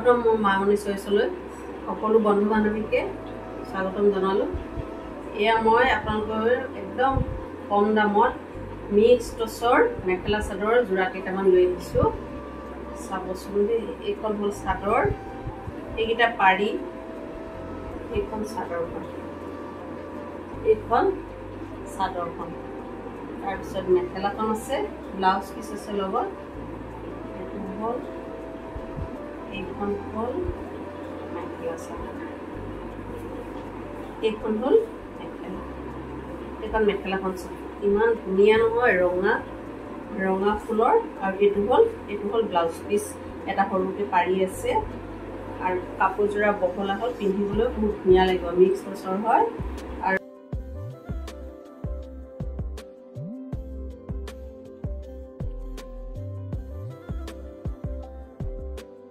স্বাগতম মোৰ মামনি চইচলৈ সকলো বন্ধু বান্ধৱীকে স্বাগতম জনালোঁ। এয়া মই আপোনালোকৰ একদম কম দামত মিক্স টচৰ মেখেলা চাদৰ যোৰা কেইটামান লৈ আহিছোঁ। চাবচোন দেই, এইখন হ'ল চাদৰ, এইকেইটা পাৰি, এইখন চাদৰখন, এইখন চাদৰখন, তাৰপিছত মেখেলাখন আছে, ব্লাউজ পিচ আছে লগত। এইটো হ'ল, এইখন হ'ল মেখেলা চাদৰ, এইখন হ'ল মেখেলা। এইখন মেখেলাখন ইমান ধুনীয়া নহয়, ৰঙা ৰঙা ফুলৰ। আৰু এইটো হ'ল ব্লাউজ পিচ, এটা সৰুকৈ পাৰি আছে। আৰু কাপোৰযোৰা বহলা হ'ল, পিন্ধিবলৈ বহুত ধুনীয়া লাগিব, মিক্স টচৰ হয়।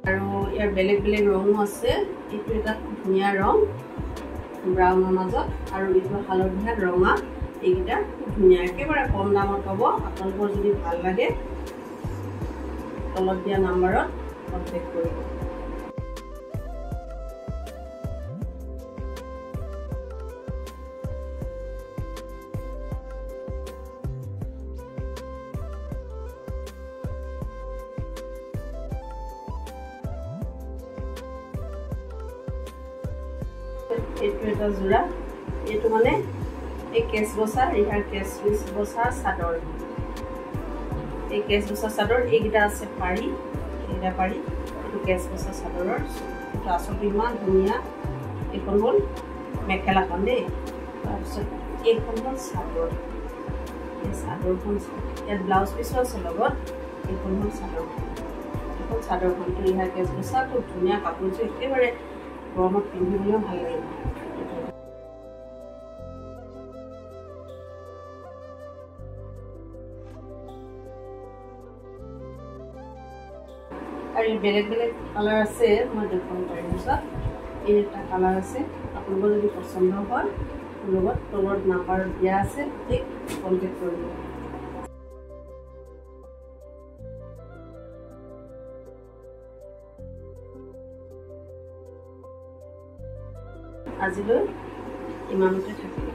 আৰু ইয়াৰ বেলেগ বেলেগ ৰঙো আছে। এইটো এটা ধুনীয়া ৰং ব্ৰাউনৰ মাজত, আৰু এইটো হালধীয়া ৰঙা। এইকেইটা ধুনীয়া, একেবাৰে কম দামত পাব। আপোনালোকৰ যদি ভাল লাগে তলত দিয়া নাম্বাৰত কণ্টেক্ট কৰিব। এইটো এটা যোৰা, এইটো মানে এই কেচ বচা, ৰিহাৰ কেচ বচা চাদৰ, এই কেচ বচা চাদৰ। এইকেইটা আছে পাৰি, এইকেইটা পাৰি। এইটো কেচ বচা চাদৰৰ, এইটো আচলতে ইমান ধুনীয়া। এইখন হ'ল মেখেলাখন দেই। তাৰপিছত এইখন হ'ল চাদৰ, এই চাদৰখন, ইয়াত ব্লাউজ পিচো আছে লগত। এইখন হ'ল চাদৰখন, এইখন চাদৰখনটো ৰিহাৰ কেচ বচা, খুব ধুনীয়া কাপোৰযোৰ, একেবাৰে গৰমত পিন্ধিবলৈও ভাল লাগিব। আৰু বেলেগ বেলেগ কালাৰ আছে, মই দেখুৱাব পাৰিম। পিছত এই এটা কালাৰ আছে, আপোনালোকৰ যদি পচন্দ হয় লগত তলত নাম্বাৰ দিয়া আছে, ঠিক কণ্টেক্ট কৰিব। আজিলৈ ইমানতে থাকিব।